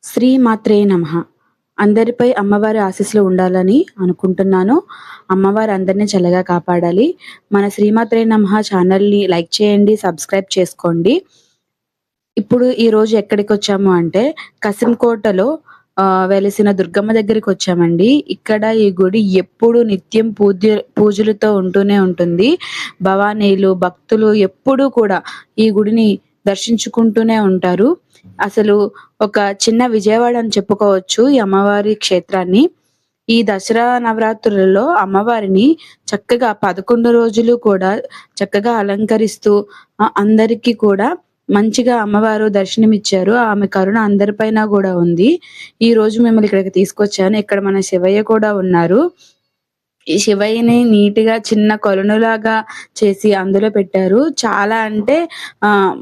శ్రీ మాత్రే నమః. అందరిపై అమ్మవారి ఆశీస్సులు ఉండాలని అనుకుంటున్నాను. అమ్మవారు అందరిని చల్లగా కాపాడాలి. మన శ్రీమాత్రే నమః ఛానల్‌ని లైక్ చేయండి, సబ్స్క్రైబ్ చేసుకోండి. ఇప్పుడు ఈరోజు ఎక్కడికొచ్చాము అంటే కసింకోటలో వెలిసిన దుర్గమ్మ దగ్గరికొచ్చామండి. ఇక్కడ ఈ గుడి ఎప్పుడు నిత్యం పూజలతో ఉంటూనే ఉంటుంది. భవానీలు, భక్తులు ఎప్పుడూ కూడా ఈ గుడిని దర్శించుకుంటూనే ఉంటారు. అసలు ఒక చిన్న విజయవాడ అని చెప్పుకోవచ్చు ఈ అమ్మవారి క్షేత్రాన్ని. ఈ దసరా నవరాత్రులలో అమ్మవారిని చక్కగా 11 రోజులు కూడా చక్కగా అలంకరిస్తూ అందరికీ కూడా మంచిగా అమ్మవారు దర్శనమిచ్చారు. ఆమె కరుణ అందరిపైన గూడా ఉంది. ఈరోజు మిమ్మల్ని ఇక్కడికి తీసుకొచ్చాను. ఇక్కడ మన శివయ్య కూడా ఉన్నారు. ఈ శివయ్యని నీట్‌గా చిన్న కొలనులాగా చేసి అందులో పెట్టారు. చాలా అంటే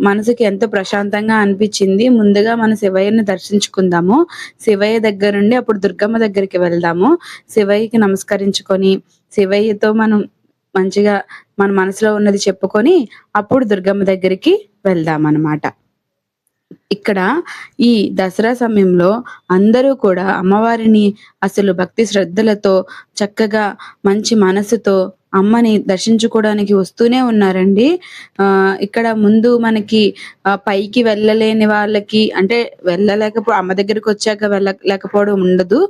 మనసుకి ఎంతో ప్రశాంతంగా అనిపిచ్చింది. ముందుగా మన శివయ్యని దర్శించుకుందాము. శివయ్య దగ్గర నుండి అప్పుడు దుర్గమ్మ దగ్గరికి వెళ్దాము. శివయ్యకి నమస్కరించుకొని, శివయ్యతో మనం మంచిగా మన మనసులో ఉన్నది చెప్పుకొని, అప్పుడు దుర్గమ్మ దగ్గరికి వెళ్దామనమాట. ఇక్కడ ఈ దసరా సమయంలో అందరూ కూడా అమ్మవారిని అసలు భక్తి శ్రద్ధలతో చక్కగా మంచి మనసుతో అమ్మని దర్శించుకోవడానికి వస్తూనే ఉన్నారండి. ఇక్కడ ముందు మనకి పైకి వెళ్ళలేని వాళ్ళకి అంటే అమ్మ దగ్గరికొచ్చాక వెళ్ళలేకపోవడం ఉండదు.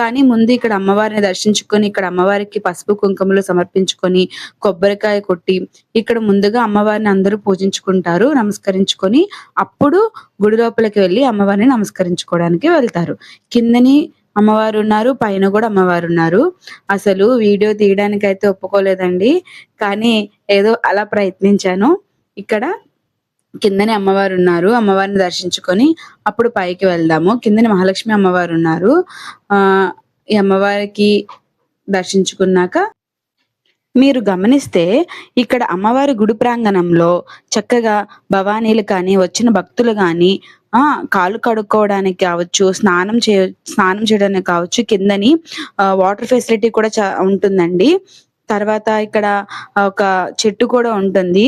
కానీ ముందు ఇక్కడ అమ్మవారిని దర్శించుకొని, ఇక్కడ అమ్మవారికి పసుపు, కుంకుమలు సమర్పించుకొని, కొబ్బరికాయ కొట్టి, ఇక్కడ ముందుగా అమ్మవారిని అందరూ పూజించుకుంటారు. నమస్కరించుకొని, అప్పుడు గుడి లోపలికి వెళ్లి అమ్మవారిని నమస్కరించుకోవడానికి వెళ్తారు. కిందని అమ్మవారున్నారు, పైన కూడా అమ్మవారున్నారు. అసలు వీడియో తీయడానికైతే ఒప్పుకోలేదండి. కానీ ఏదో అలా ప్రయత్నించాను. ఇక్కడ కిందనే అమ్మవారున్నారు. అమ్మవారిని దర్శించుకొని అప్పుడు పైకి వెళ్దాము. కిందనే మహాలక్ష్మి అమ్మవారున్నారు. ఈ అమ్మవారికి దర్శించుకున్నాక మీరు గమనిస్తే ఇక్కడ అమ్మవారి గుడి ప్రాంగణంలో చక్కగా భవానీలు కానీ, వచ్చిన భక్తులు గానీ కాళ్ళు కడుక్కోవడానికి కావచ్చు, స్నానం చేయడానికి కావచ్చు, కిందని వాటర్ ఫెసిలిటీ కూడా ఉంటుందండి. తర్వాత ఇక్కడ ఒక చెట్టు కూడా ఉంటుంది.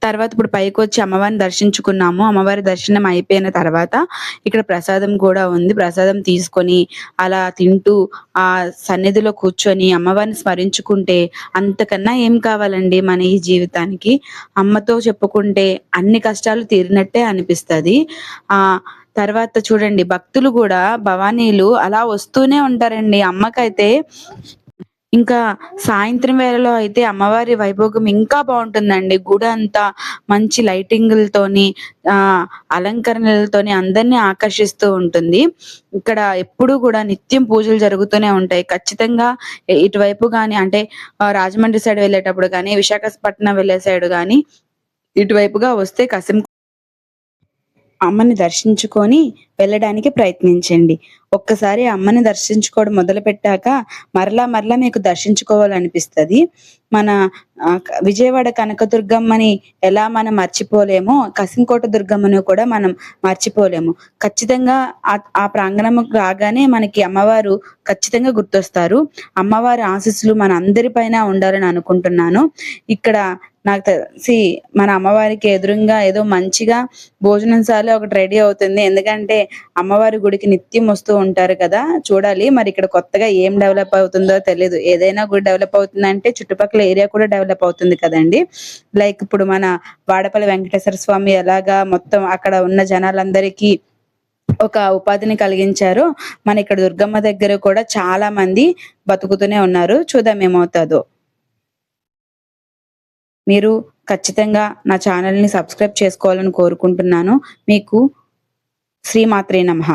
తర్వాత ఇప్పుడు పైకొచ్చి అమ్మవారిని దర్శించుకున్నాము. అమ్మవారి దర్శనం అయిపోయిన తర్వాత ఇక్కడ ప్రసాదం కూడా ఉంది. ప్రసాదం తీసుకొని అలా తింటూ ఆ సన్నిధిలో కూర్చొని అమ్మవారిని స్మరించుకుంటే అంతకన్నా ఏం కావాలండి మన ఈ జీవితానికి. అమ్మతో చెప్పుకుంటే అన్ని కష్టాలు తీరినట్టే అనిపిస్తది. తర్వాత చూడండి భక్తులు కూడా భవానీలు అలా వస్తూనే ఉంటారండి. అమ్మకైతే ఇంకా సాయంత్రం వేళలో అయితే అమ్మవారి వైభోగం ఇంకా బాగుంటుందండి. గుడి అంతా మంచి లైటింగులతోని అలంకరణలతోని అందరినీ ఆకర్షిస్తూ ఉంటుంది. ఇక్కడ ఎప్పుడూ కూడా నిత్యం పూజలు జరుగుతూనే ఉంటాయి. ఖచ్చితంగా ఇటువైపు గాని అంటే రాజమండ్రి సైడ్ వెళ్ళేటప్పుడు గాని, విశాఖపట్నం వెళ్ళే సైడ్ గాని ఇటువైపుగా వస్తే అమ్మని దర్శించుకొని వెళ్ళడానికి ప్రయత్నించండి. ఒక్కసారి అమ్మని దర్శించుకోవడం మొదలుపెట్టాక మరలా మీకు దర్శించుకోవాలనిపిస్తది. మన విజయవాడ కనకదుర్గమ్మని ఎలా మనం మర్చిపోలేమో, కసింకోట దుర్గమ్మను కూడా మనం మర్చిపోలేము. ఖచ్చితంగా ఆ ప్రాంగణంకి రాగానే మనకి అమ్మవారు ఖచ్చితంగా గుర్తొస్తారు. అమ్మవారి ఆశీస్సులు మన అందరిపైన ఉండాలని అనుకుంటున్నాను. ఇక్కడ నాకు తెలిసి మన అమ్మవారికి ఎదురుంగా ఏదో మంచిగా భోజనశాల ఒకటి రెడీ అవుతుంది. ఎందుకంటే అమ్మవారి గుడికి నిత్యం వస్తూ ఉంటారు కదా, చూడాలి మరి ఇక్కడ కొత్తగా ఏం డెవలప్ అవుతుందో తెలియదు. ఏదైనా గుడి డెవలప్ అవుతుందంటే చుట్టుపక్కల ఏరియా కూడా డెవలప్ అవుతుంది కదండి. లైక్ ఇప్పుడు మన వాడపల్లి వెంకటేశ్వర స్వామి ఎలాగా మొత్తం అక్కడ ఉన్న జనాలందరికీ ఒక ఉపాధిని కలిగించారో, మన ఇక్కడ దుర్గమ్మ దగ్గర కూడా చాలా మంది బతుకుతూనే ఉన్నారు. చూద్దాం ఏమవుతుందో. మీరు ఖచ్చితంగా నా ఛానల్‌ని సబ్స్క్రైబ్ చేసుకోవాలని కోరుకుంటున్నాను. మీకు శ్రీమాత్రే నమః.